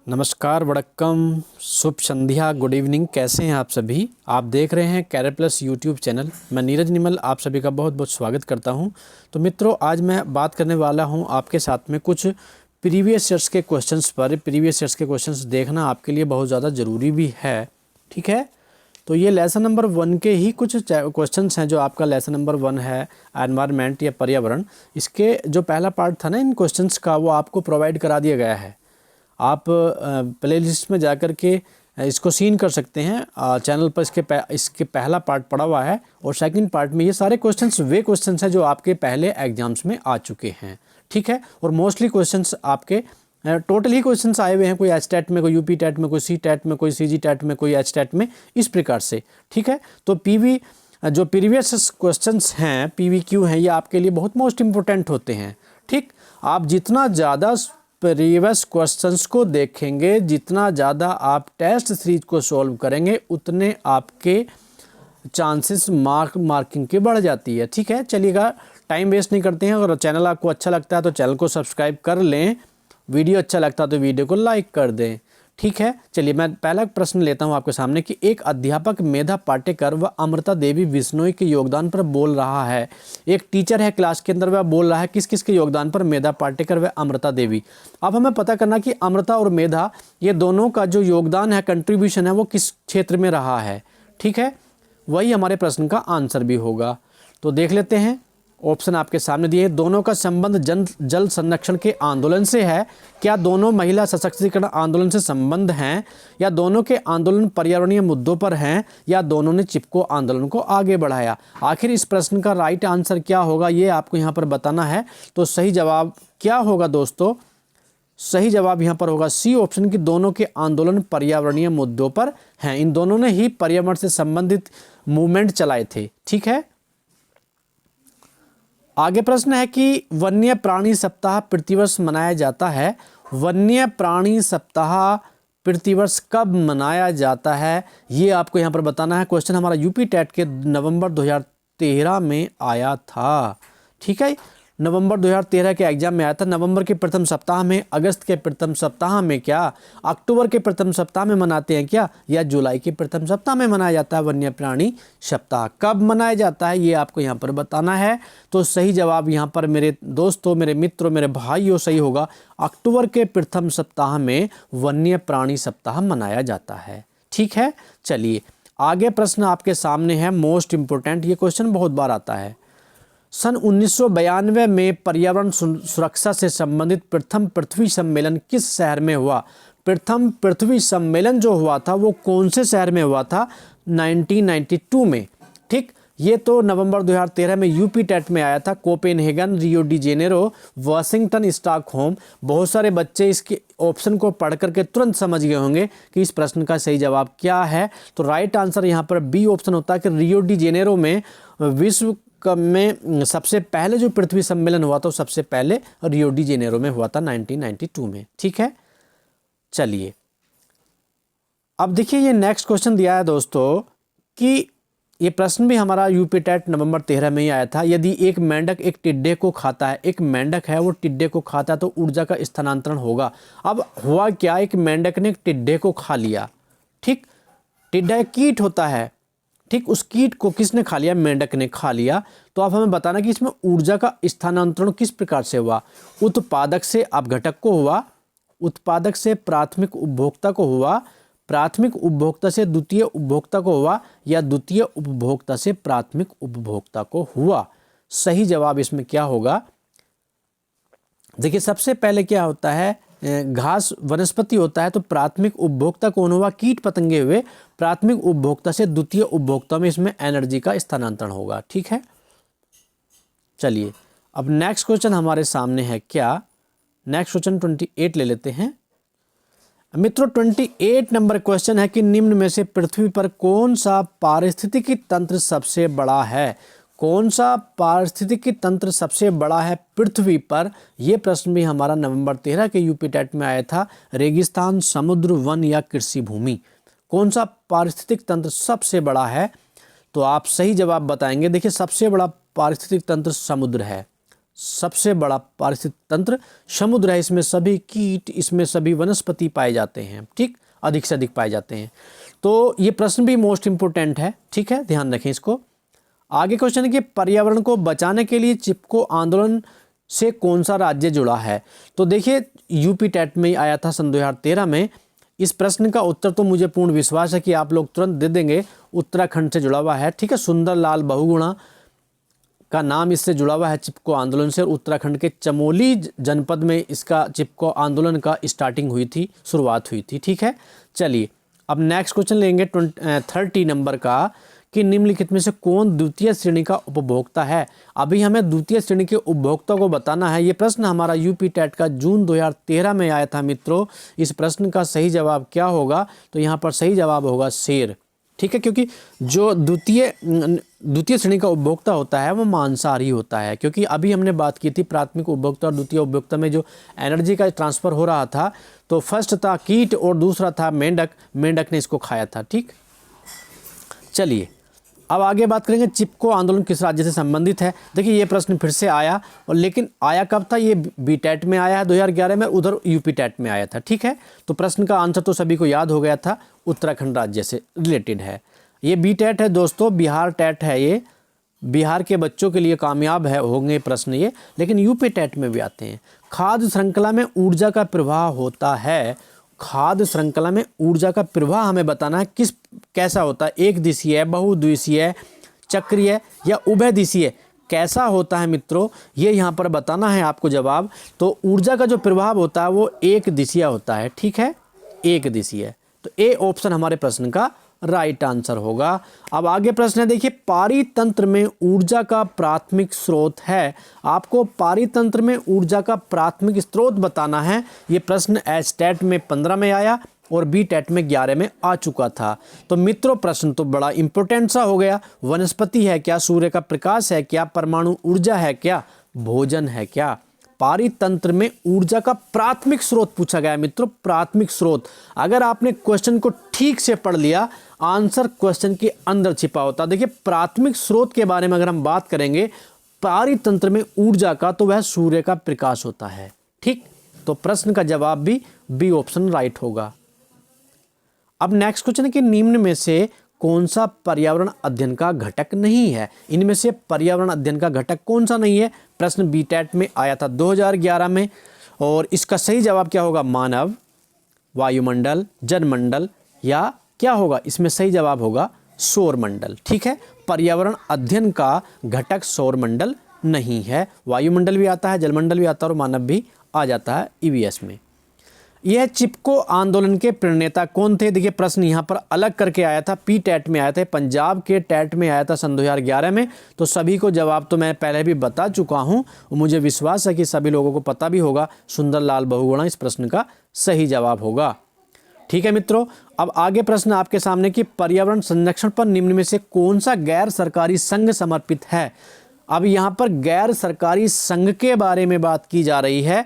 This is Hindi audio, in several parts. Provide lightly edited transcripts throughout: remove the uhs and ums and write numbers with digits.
नमस्कार, वड़क्कम, शुभ संध्या, गुड इवनिंग। कैसे हैं आप सभी? आप देख रहे हैं कैरियर प्लस यूट्यूब चैनल। मैं नीरज निमल आप सभी का बहुत बहुत स्वागत करता हूं। तो मित्रों, आज मैं बात करने वाला हूं आपके साथ में कुछ प्रीवियस ईयर्स के क्वेश्चंस पर। प्रीवियस ईयर्स के क्वेश्चंस देखना आपके लिए बहुत ज़्यादा ज़रूरी भी है, ठीक है। तो ये लेसन नंबर 1 के ही कुछ क्वेश्चंस हैं। जो आपका लेसन नंबर 1 है एनवायरनमेंट या पर्यावरण, इसके जो पहला पार्ट था ना इन क्वेश्चंस का, वो आपको प्रोवाइड करा दिया गया है। आप प्लेलिस्ट में जाकर के इसको सीन कर सकते हैं। चैनल पर इसके पहला पार्ट पड़ा हुआ है और सेकंड पार्ट में ये सारे क्वेश्चंस वे क्वेश्चंस हैं जो आपके पहले एग्जाम्स में आ चुके हैं, ठीक है। और मोस्टली क्वेश्चंस आपके टोटल ही क्वेश्चंस आए हुए हैं। कोई एच टेट में, कोई यूपी टेट में, कोई सी टेट में, कोई सीजी टेट में, कोई एच टेट में, इस प्रकार से, ठीक है। तो पीवी जो प्रीवियस क्वेश्चंस हैं, पीवीक्यू हैं, ये आपके लिए बहुत मोस्ट इंपॉर्टेंट होते हैं, ठीक। आप जितना ज़्यादा प्रीवियस क्वेश्चंस को देखेंगे, जितना ज़्यादा आप टेस्ट सीरीज को सॉल्व करेंगे, उतने आपके चांसेस मार्किंग की बढ़ जाती है, ठीक है। चलिएगा, टाइम वेस्ट नहीं करते हैं। अगर चैनल आपको अच्छा लगता है तो चैनल को सब्सक्राइब कर लें, वीडियो अच्छा लगता है तो वीडियो को लाइक कर दें, ठीक है। चलिए, मैं पहला प्रश्न लेता हूं आपके सामने कि एक अध्यापक मेधा पाटेकर व अमृता देवी बिश्नोई के योगदान पर बोल रहा है। एक टीचर है क्लास के अंदर, वह बोल रहा है किस किस के योगदान पर? मेधा पाटेकर व अमृता देवी। अब हमें पता करना कि अमृता और मेधा, ये दोनों का जो योगदान है, कंट्रीब्यूशन है, वो किस क्षेत्र में रहा है, ठीक है। वही हमारे प्रश्न का आंसर भी होगा। तो देख लेते हैं, ऑप्शन आपके सामने दिए। दोनों का संबंध जल संरक्षण के आंदोलन से है। क्या दोनों महिला सशक्तिकरण आंदोलन से संबंध हैं? या दोनों के आंदोलन पर्यावरणीय मुद्दों पर हैं? या दोनों ने चिपको आंदोलन को आगे बढ़ाया? आखिर इस प्रश्न का राइट आंसर क्या होगा, ये आपको यहाँ पर बताना है। तो सही जवाब क्या होगा दोस्तों? सही जवाब यहाँ पर होगा सी ऑप्शन की दोनों के आंदोलन पर्यावरणीय मुद्दों पर हैं। इन दोनों ने ही पर्यावरण से संबंधित मूवमेंट चलाए थे, ठीक है। आगे प्रश्न है कि वन्य प्राणी सप्ताह प्रतिवर्ष मनाया जाता है। वन्य प्राणी सप्ताह प्रतिवर्ष कब मनाया जाता है, ये आपको यहाँ पर बताना है। क्वेश्चन हमारा यूपी टेट के नवंबर 2013 में आया था, ठीक है। नवंबर 2013 के एग्जाम में आया था। नवंबर के प्रथम सप्ताह में, अगस्त के प्रथम सप्ताह में, क्या अक्टूबर के प्रथम सप्ताह में मनाते हैं क्या, या जुलाई के प्रथम सप्ताह में मनाया जाता है वन्य प्राणी सप्ताह? कब मनाया जाता है ये आपको यहाँ पर बताना है। तो सही जवाब यहाँ पर मेरे दोस्तों, मेरे मित्रों, मेरे भाइयों, सही होगा अक्टूबर के प्रथम सप्ताह में वन्य प्राणी सप्ताह मनाया जाता है, ठीक है। चलिए, आगे प्रश्न आपके सामने है, मोस्ट इंपोर्टेंट। ये क्वेश्चन बहुत बार आता है। सन 1992 में पर्यावरण सुरक्षा से संबंधित प्रथम पृथ्वी सम्मेलन किस शहर में हुआ? प्रथम पृथ्वी सम्मेलन जो हुआ था वो कौन से शहर में हुआ था? 1992 में, ठीक। ये तो नवंबर 2013 में यूपी टेट में आया था। Copenhagen, Rio de Janeiro, Washington, Stockholm. बहुत सारे बच्चे इसके ऑप्शन को पढ़ करके तुरंत समझ गए होंगे कि इस प्रश्न का सही जवाब क्या है। तो राइट आंसर यहाँ पर बी ऑप्शन होता है कि रियो डी जेनेरो में विश्व में सबसे पहले जो पृथ्वी सम्मेलन हुआ था, सबसे पहले रियो डी जेनेरो में हुआ था 1992 में, ठीक है। चलिए, अब देखिए ये नेक्स्ट क्वेश्चन दिया है दोस्तों कि ये प्रश्न भी हमारा यूपी टेट नवंबर 13 में ही आया था। यदि एक मेंढक एक टिड्डे को खाता है, एक मेंढक है वो टिड्डे को खाता है, तो ऊर्जा का स्थानांतरण होगा। अब हुआ क्या, एक मेंढक ने एक टिड्डे को खा लिया, ठीक। टिड्डा एक कीट होता है, ठीक। उस कीट को किसने खा लिया? मेंढक ने खा लिया। तो आप हमें बताना कि इसमें ऊर्जा का स्थानांतरण किस प्रकार से हुआ? उत्पादक से अपघटक को हुआ, उत्पादक से प्राथमिक उपभोक्ता को हुआ, प्राथमिक उपभोक्ता से द्वितीय उपभोक्ता को हुआ, या द्वितीय उपभोक्ता से प्राथमिक उपभोक्ता को हुआ? सही जवाब इसमें क्या होगा? देखिए, सबसे पहले क्या होता है, घास वनस्पति होता है, तो प्राथमिक उपभोक्ता कौन हुआ? कीट पतंगे हुए। प्राथमिक उपभोक्ता से द्वितीय उपभोक्ता में इसमें एनर्जी का स्थानांतरण होगा, ठीक है। चलिए, अब नेक्स्ट क्वेश्चन हमारे सामने है क्या? नेक्स्ट क्वेश्चन 28 ले लेते हैं मित्रों। 28 नंबर क्वेश्चन है कि निम्न में से पृथ्वी पर कौन सा पारिस्थितिकी तंत्र सबसे बड़ा है? कौन सा पारिस्थितिकी तंत्र सबसे बड़ा है पृथ्वी पर? यह प्रश्न भी हमारा नवंबर 13 के यूपी टेट में आया था। रेगिस्तान, समुद्र, वन या कृषि भूमि? कौन सा पारिस्थितिक तंत्र सबसे बड़ा है? तो आप सही जवाब बताएंगे। देखिए, सबसे बड़ा पारिस्थितिक तंत्र समुद्र है। सबसे बड़ा पारिस्थितिक तंत्र। समुद्र है, इसमें सभी कीट, इसमें सभी वनस्पति पाए जाते हैं, ठीक, अधिक से अधिक पाए जाते हैं। तो ये प्रश्न भी मोस्ट इंपोर्टेंट है, ठीक है, ध्यान रखें इसको। आगे क्वेश्चन है कि पर्यावरण को बचाने के लिए चिपको आंदोलन से कौन सा राज्य जुड़ा है। तो देखिए यूपी टेट में ही आया था सन 2013 में। इस प्रश्न का उत्तर तो मुझे पूर्ण विश्वास है कि आप लोग तुरंत दे देंगे, उत्तराखंड से जुड़ा हुआ है, ठीक है। सुंदरलाल बहुगुणा का नाम इससे जुड़ा हुआ है चिपको आंदोलन से, और उत्तराखंड के चमोली जनपद में इसका चिपको आंदोलन का स्टार्टिंग हुई थी, शुरुआत हुई थी, ठीक है। चलिए अब नेक्स्ट क्वेश्चन लेंगे 30 नंबर का, कि निम्नलिखित में से कौन द्वितीय श्रेणी का उपभोक्ता है। अभी हमें द्वितीय श्रेणी के उपभोक्ता को बताना है। ये प्रश्न हमारा यूपी टेट का जून 2013 में आया था मित्रों। इस प्रश्न का सही जवाब क्या होगा, तो यहाँ पर सही जवाब होगा शेर, ठीक है, क्योंकि जो द्वितीय श्रेणी का उपभोक्ता होता है वो मांसाहारी होता है। क्योंकि अभी हमने बात की थी प्राथमिक उपभोक्ता और द्वितीय उपभोक्ता में जो एनर्जी का ट्रांसफ़र हो रहा था, तो फर्स्ट था कीट और दूसरा था मेंढक, मेंढक ने इसको खाया था, ठीक। चलिए अब आगे बात करेंगे चिपको आंदोलन किस राज्य से संबंधित है। देखिए ये प्रश्न फिर से आया, और लेकिन आया कब था, ये बी टेट में आया है 2011 में, उधर यूपी टेट में आया था, ठीक है। तो प्रश्न का आंसर तो सभी को याद हो गया था, उत्तराखंड राज्य से रिलेटेड है। ये बी टेट है दोस्तों, बिहार टेट है, ये बिहार के बच्चों के लिए कामयाब है होंगे प्रश्न ये, लेकिन यूपी टेट में भी आते हैं। खाद्य श्रृंखला में ऊर्जा का प्रवाह होता है। खाद्य श्रृंखला में ऊर्जा का प्रवाह हमें बताना है किस कैसा होता है, एक दिशीय, बहुदिशीय, चक्रीय या उभय दिशीय, कैसा होता है मित्रों, ये यहाँ पर बताना है आपको जवाब। तो ऊर्जा का जो प्रभाव होता है वो एक दिशीय होता है, ठीक है, एक दिशीय। तो ए ऑप्शन हमारे प्रश्न का राइट आंसर होगा। अब आगे प्रश्न है, देखिए पारितंत्र में ऊर्जा का प्राथमिक स्रोत है। आपको पारितंत्र में ऊर्जा का प्राथमिक स्रोत बताना है। ये प्रश्न एच टेट में 15 में आया और बी टेट में 11 में आ चुका था। तो मित्रों प्रश्न तो बड़ा इंपॉर्टेंट सा हो गया। वनस्पति है क्या, सूर्य का प्रकाश है क्या, परमाणु ऊर्जा है क्या, भोजन है क्या। पारितंत्र में ऊर्जा का प्राथमिक स्रोत पूछा गया मित्रों, प्राथमिक स्रोत। अगर आपने क्वेश्चन को ठीक से पढ़ लिया, आंसर क्वेश्चन के अंदर छिपा होता। देखिए प्राथमिक स्रोत के बारे में अगर हम बात करेंगे पारितंत्र में ऊर्जा का, तो वह सूर्य का प्रकाश होता है, ठीक। तो प्रश्न का जवाब भी बी ऑप्शन राइट होगा। अब नेक्स्ट क्वेश्चन है कि निम्न में से कौन सा पर्यावरण अध्ययन का घटक नहीं है। इनमें से पर्यावरण अध्ययन का घटक कौन सा नहीं है। प्रश्न बी टेट में आया था 2011 में, और इसका सही जवाब क्या होगा, मानव, वायुमंडल, जनमंडल, या क्या होगा, इसमें सही जवाब होगा सौरमंडल, ठीक है। पर्यावरण अध्ययन का घटक सौरमंडल नहीं है। वायुमंडल भी आता है, जलमंडल भी आता है और मानव भी आ जाता है ईवीएस में। यह चिपको आंदोलन के प्रणेता कौन थे। देखिए प्रश्न यहाँ पर अलग करके आया था, पी टेट में आया था, पंजाब के टेट में आया था सन 2011 में। तो सभी को जवाब तो मैं पहले भी बता चुका हूँ, मुझे विश्वास है कि सभी लोगों को पता भी होगा। सुंदरलाल बहुगुणा इस प्रश्न का सही जवाब होगा, ठीक है मित्रों। अब आगे प्रश्न आपके सामने कि पर्यावरण संरक्षण पर निम्न में से कौन सा गैर सरकारी संघ समर्पित है। अब यहाँ पर गैर सरकारी संघ के बारे में बात की जा रही है।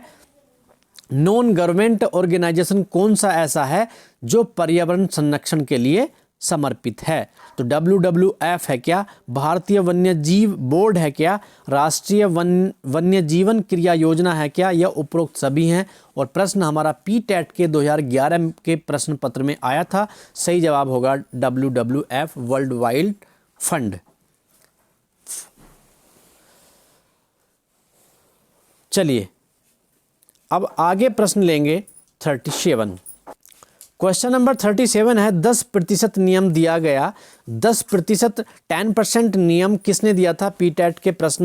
नॉन गवर्नमेंट ऑर्गेनाइजेशन कौन सा ऐसा है जो पर्यावरण संरक्षण के लिए समर्पित है। तो WWF है क्या, भारतीय वन्य जीव बोर्ड है क्या, राष्ट्रीय वन्य जीवन क्रिया योजना है क्या, या उपरोक्त सभी हैं। और प्रश्न हमारा पी टेट के 2011 के प्रश्न पत्र में आया था। सही जवाब होगा WWF, वर्ल्ड वाइल्ड फंड। चलिए अब आगे प्रश्न लेंगे 37। क्वेश्चन नंबर 37 है 10% नियम दिया गया। 10% 10% नियम किसने दिया था। पी टेट के प्रश्न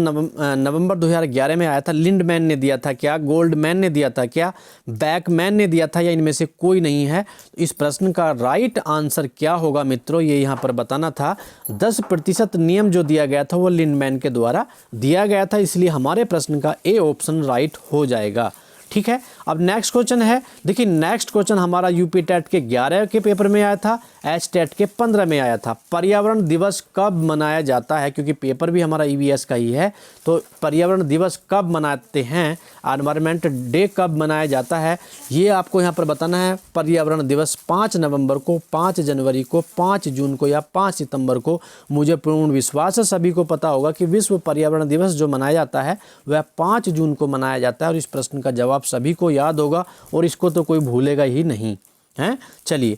नवंबर 2011 में आया था। लिंडमैन ने दिया था क्या, गोल्डमैन ने दिया था क्या, बैकमैन ने दिया था, या इनमें से कोई नहीं है। इस प्रश्न का राइट आंसर क्या होगा मित्रों, ये यहाँ पर बताना था। 10% नियम जो दिया गया था वो लिंडमैन के द्वारा दिया गया था, इसलिए हमारे प्रश्न का ए ऑप्शन राइट हो जाएगा, ठीक है। अब नेक्स्ट क्वेश्चन है, देखिए नेक्स्ट क्वेश्चन हमारा यूपी टेट के 11 के पेपर में आया था, एच टेट के 15 में आया था। पर्यावरण दिवस कब मनाया जाता है, क्योंकि पेपर भी हमारा ईवीएस का ही है, तो पर्यावरण दिवस कब मनाते हैं, एनवायरनमेंट डे कब मनाया जाता है, ये आपको यहाँ पर बताना है। पर्यावरण दिवस 5 नवंबर को, 5 जनवरी को, 5 जून को या 5 सितंबर को। मुझे पूर्ण विश्वास है सभी को पता होगा कि विश्व पर्यावरण दिवस जो मनाया जाता है वह 5 जून को मनाया जाता है, और इस प्रश्न का जवाब सभी को याद होगा और इसको तो कोई भूलेगा ही नहीं है। चलिए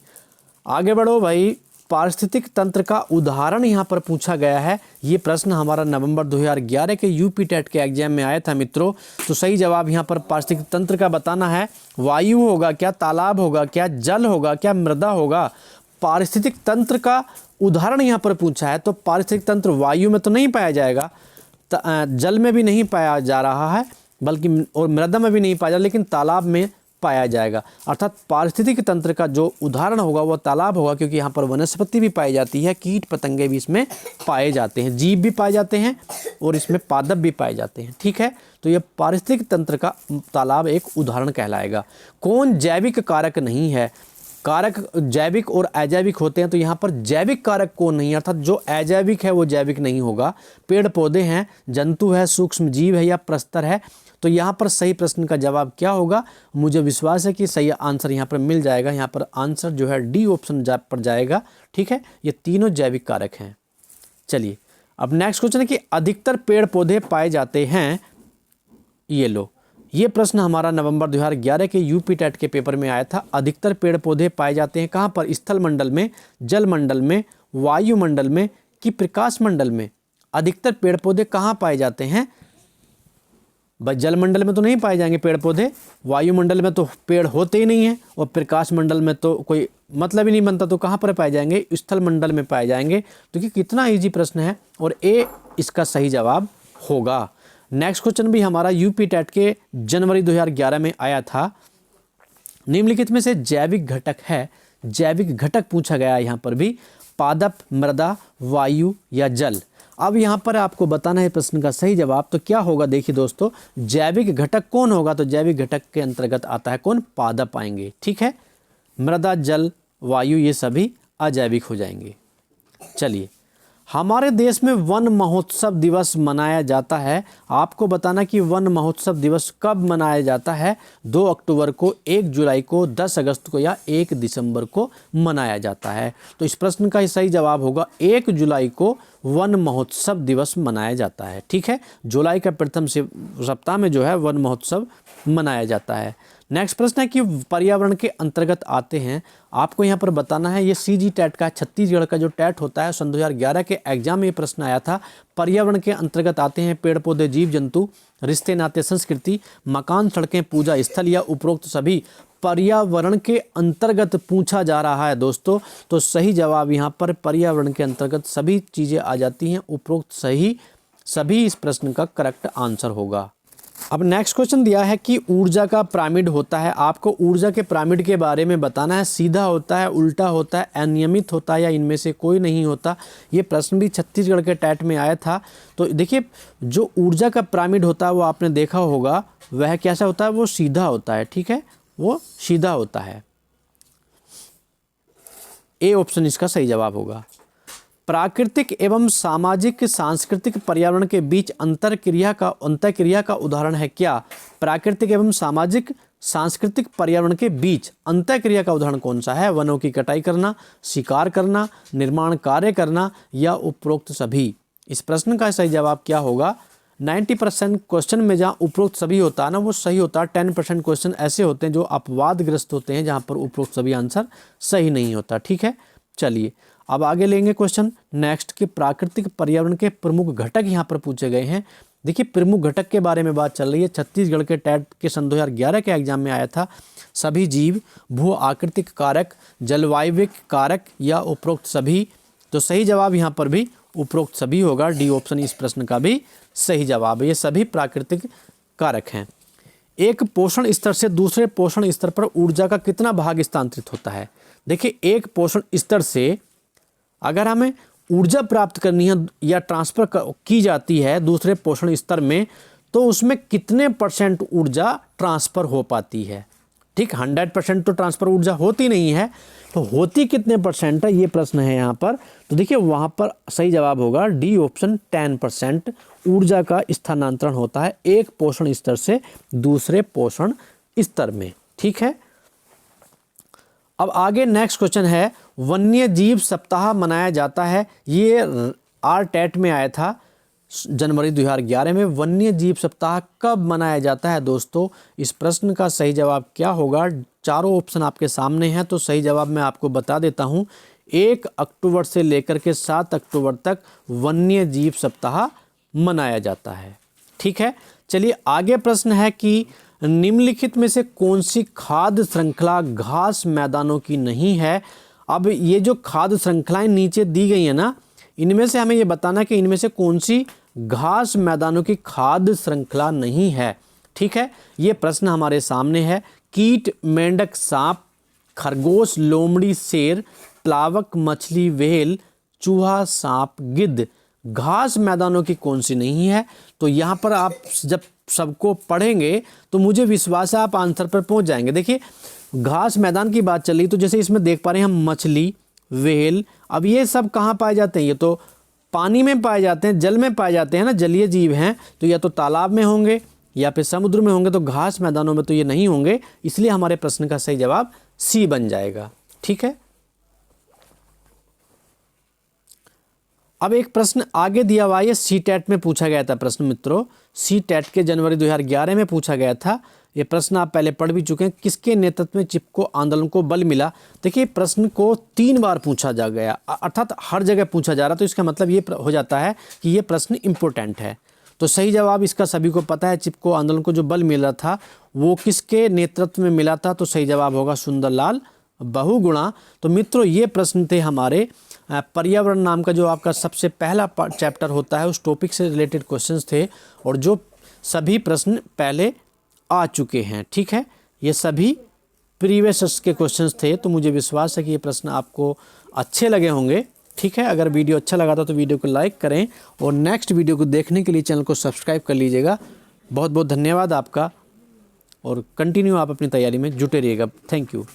आगे बढ़ो भाई। पारिस्थितिक तंत्र का उदाहरण यहाँ पर पूछा गया है। ये प्रश्न हमारा नवंबर 2011 के यूपी टेट के एग्जाम में आया था मित्रों। तो सही जवाब यहाँ पर पारिस्थितिक तंत्र का बताना है। वायु होगा क्या, तालाब होगा क्या, जल होगा क्या, मृदा होगा। पारिस्थितिक तंत्र का उदाहरण यहाँ पर पूछा है, तो पारिस्थितिक तंत्र वायु में तो नहीं पाया जाएगा, जल में भी नहीं पाया जा रहा है, बल्कि और मृदा में भी नहीं पाया जाएगा, लेकिन तालाब में पाया जाएगा। अर्थात पारिस्थितिक तंत्र का जो उदाहरण होगा वो तालाब होगा, क्योंकि यहाँ पर वनस्पति भी पाई जाती है, कीट पतंगे भी इसमें पाए जाते हैं, जीव भी पाए जाते हैं और इसमें पादप भी पाए जाते हैं। ठीक है, तो यह पारिस्थितिक तंत्र का तालाब एक उदाहरण कहलाएगा। कौन जैविक कारक नहीं है, कारक जैविक और अजैविक होते हैं, तो यहाँ पर जैविक कारक कौन नहीं है, अर्थात जो अजैविक है वो जैविक नहीं होगा। पेड़ पौधे हैं, जंतु है, सूक्ष्म जीव है या प्रस्तर है। तो यहाँ पर सही प्रश्न का जवाब क्या होगा, मुझे विश्वास है कि सही आंसर यहाँ पर मिल जाएगा। यहाँ पर आंसर जो है डी ऑप्शन पर जाएगा। ठीक है, ये तीनों जैविक कारक हैं। चलिए अब नेक्स्ट क्वेश्चन है कि अधिकतर पेड़ पौधे पाए जाते हैं, ये लो, ये प्रश्न हमारा नवंबर 2011 के यूपी टेट के पेपर में आया था। अधिकतर पेड़ पौधे पाए जाते हैं कहाँ पर, स्थल मंडल में, जल मंडल में, वायुमंडल में कि प्रकाश मंडल में। अधिकतर पेड़ पौधे कहाँ पाए जाते हैं, बस जल मंडल में तो नहीं पाए जाएंगे पेड़ पौधे, वायुमंडल में तो पेड़ होते ही नहीं हैं, और प्रकाश मंडल में तो कोई मतलब ही नहीं बनता, तो कहाँ पर पाए जाएंगे, स्थल मंडल में पाए जाएंगे। तो कि कितना इजी प्रश्न है, और ए इसका सही जवाब होगा। नेक्स्ट क्वेश्चन भी हमारा यूपी टेट के जनवरी 2011 में आया था। निम्नलिखित में से जैविक घटक है, जैविक घटक पूछा गया है यहाँ पर भी, पादप, मृदा, वायु या जल। अब यहाँ पर आपको बताना है प्रश्न का सही जवाब, तो क्या होगा, देखिए दोस्तों, जैविक घटक कौन होगा, तो जैविक घटक के अंतर्गत आता है कौन, पादप आएंगे। ठीक है, मृदा, जल, वायु ये सभी अजैविक हो जाएंगे। चलिए हमारे देश में वन महोत्सव दिवस मनाया जाता है। आपको बताना कि वन महोत्सव दिवस कब मनाया जाता है, 2 अक्टूबर को, 1 जुलाई को, 10 अगस्त को या 1 दिसंबर को मनाया जाता है। तो इस प्रश्न का सही जवाब होगा 1 जुलाई को वन महोत्सव दिवस मनाया जाता है। ठीक है, जुलाई का प्रथम सप्ताह में जो है वन महोत्सव मनाया जाता है। नेक्स्ट प्रश्न है कि पर्यावरण के अंतर्गत आते हैं। आपको यहाँ पर बताना है, ये सीजी टेट का, छत्तीसगढ़ का जो टेट होता है, सन 2011 के एग्जाम में ये प्रश्न आया था। पर्यावरण के अंतर्गत आते हैं पेड़ पौधे, जीव जंतु, रिश्ते नाते, संस्कृति, मकान, सड़कें, पूजा स्थल या उपरोक्त सभी पर्यावरण के अंतर्गत पूछा जा रहा है दोस्तों। तो सही जवाब यहाँ पर पर्यावरण के अंतर्गत सभी चीज़ें आ जाती हैं, उपरोक्त सभी इस प्रश्न का करेक्ट आंसर होगा। अब नेक्स्ट क्वेश्चन दिया है कि ऊर्जा का पिरामिड होता है। आपको ऊर्जा के पिरामिड के बारे में बताना है। सीधा होता है, उल्टा होता है, अनियमित होता है या इनमें से कोई नहीं होता। ये प्रश्न भी छत्तीसगढ़ के टेट में आया था। तो देखिए, जो ऊर्जा का पिरामिड होता है वो आपने देखा होगा, वह कैसा होता है, वो सीधा होता है। ठीक है, वो सीधा होता है। ए ऑप्शन इसका सही जवाब होगा। प्राकृतिक एवं सामाजिक सांस्कृतिक पर्यावरण के बीच अंतरक्रिया का उदाहरण है क्या। प्राकृतिक एवं सामाजिक सांस्कृतिक पर्यावरण के बीच अंतरक्रिया का उदाहरण कौन सा है। वनों की कटाई करना, शिकार करना, निर्माण कार्य करना या उपरोक्त सभी। इस प्रश्न का सही जवाब क्या होगा। 90% क्वेश्चन में जहाँ उपरोक्त सभी होता है ना, वो सही होता है। 10% क्वेश्चन ऐसे होते हैं जो अपवादग्रस्त होते हैं, जहाँ पर उपरोक्त सभी आंसर सही नहीं होता। ठीक है, चलिए अब आगे लेंगे क्वेश्चन नेक्स्ट के प्राकृतिक पर्यावरण के प्रमुख घटक यहाँ पर पूछे गए हैं। देखिए, प्रमुख घटक के बारे में बात चल रही है। छत्तीसगढ़ के टेट के सन 2011 के एग्जाम में आया था। सभी जीव, भू आकृतिक कारक, जलवायविक कारक या उपरोक्त सभी। तो सही जवाब यहाँ पर भी उपरोक्त सभी होगा। डी ऑप्शन इस प्रश्न का भी सही जवाब है। ये सभी प्राकृतिक कारक हैं। एक पोषण स्तर से दूसरे पोषण स्तर पर ऊर्जा का कितना भाग स्थानांतरित होता है। देखिए, एक पोषण स्तर से अगर हमें ऊर्जा प्राप्त करनी है या ट्रांसफ़र की जाती है दूसरे पोषण स्तर में, तो उसमें कितने % ऊर्जा ट्रांसफ़र हो पाती है। ठीक, 100% तो ट्रांसफ़र ऊर्जा होती नहीं है, तो होती कितने % है, ये प्रश्न है यहाँ पर। तो देखिए वहाँ पर सही जवाब होगा डी ऑप्शन, 10% ऊर्जा का स्थानांतरण होता है एक पोषण स्तर से दूसरे पोषण स्तर में। ठीक है, अब आगे नेक्स्ट क्वेश्चन है, वन्य जीव सप्ताह मनाया जाता है, ये RTET में आया था जनवरी 2011 में। वन्य जीव सप्ताह कब मनाया जाता है दोस्तों? इस प्रश्न का सही जवाब क्या होगा? चारों ऑप्शन आपके सामने हैं, तो सही जवाब मैं आपको बता देता हूं। 1 अक्टूबर से लेकर के 7 अक्टूबर तक वन्य जीव सप्ताह मनाया जाता है। ठीक है, चलिए आगे प्रश्न है कि निम्नलिखित में से कौन सी खाद्य श्रृंखला घास मैदानों की नहीं है? अब ये जो खाद्य श्रृंखलाएं नीचे दी गई है ना, इनमें से हमें ये बताना कि इनमें से कौन सी घास मैदानों की खाद्य श्रृंखला नहीं है। ठीक है, ये प्रश्न हमारे सामने है। कीट, मेंढक, सांप, खरगोश, लोमड़ी, शेर, प्लावक, मछली, व्हेल, चूहा, सांप, गिद्ध, घास मैदानों की कौन सी नहीं है? तो यहाँ पर आप जब सबको पढ़ेंगे तो मुझे विश्वास है आप आंसर पर पहुँच जाएंगे। देखिए घास मैदान की बात चल रही, तो जैसे इसमें देख पा रहे हैं हम मछली, व्हेल, अब ये सब कहाँ पाए जाते हैं? ये तो पानी में पाए जाते हैं, जल में पाए जाते हैं ना, जलीय जीव हैं, तो या तो तालाब में होंगे या फिर समुद्र में होंगे, तो घास मैदानों में तो ये नहीं होंगे, इसलिए हमारे प्रश्न का सही जवाब सी बन जाएगा। ठीक है, अब एक प्रश्न आगे दिया हुआ है, CTET में पूछा गया था प्रश्न मित्रों, CTET के जनवरी 2011 में पूछा गया था। ये प्रश्न आप पहले पढ़ भी चुके हैं। किसके नेतृत्व में चिपको आंदोलन को बल मिला? देखिए प्रश्न को 3 बार पूछा जा गया, अर्थात हर जगह पूछा जा रहा, तो इसका मतलब ये हो जाता है कि ये प्रश्न इम्पोर्टेंट है। तो सही जवाब इसका सभी को पता है, चिपको आंदोलन को जो बल मिला था वो किसके नेतृत्व में मिला था? तो सही जवाब होगा सुंदरलाल बहुगुणा। तो मित्रों ये प्रश्न थे हमारे पर्यावरण नाम का जो आपका सबसे पहला चैप्टर होता है, उस टॉपिक से रिलेटेड क्वेश्चंस थे, और जो सभी प्रश्न पहले आ चुके हैं। ठीक है, ये सभी प्रीवियस के क्वेश्चंस थे, तो मुझे विश्वास है कि ये प्रश्न आपको अच्छे लगे होंगे। ठीक है, अगर वीडियो अच्छा लगा था तो वीडियो को लाइक करें, और नेक्स्ट वीडियो को देखने के लिए चैनल को सब्सक्राइब कर लीजिएगा। बहुत बहुत धन्यवाद आपका, और कंटिन्यू आप अपनी तैयारी में जुटे रहिएगा। Thank you.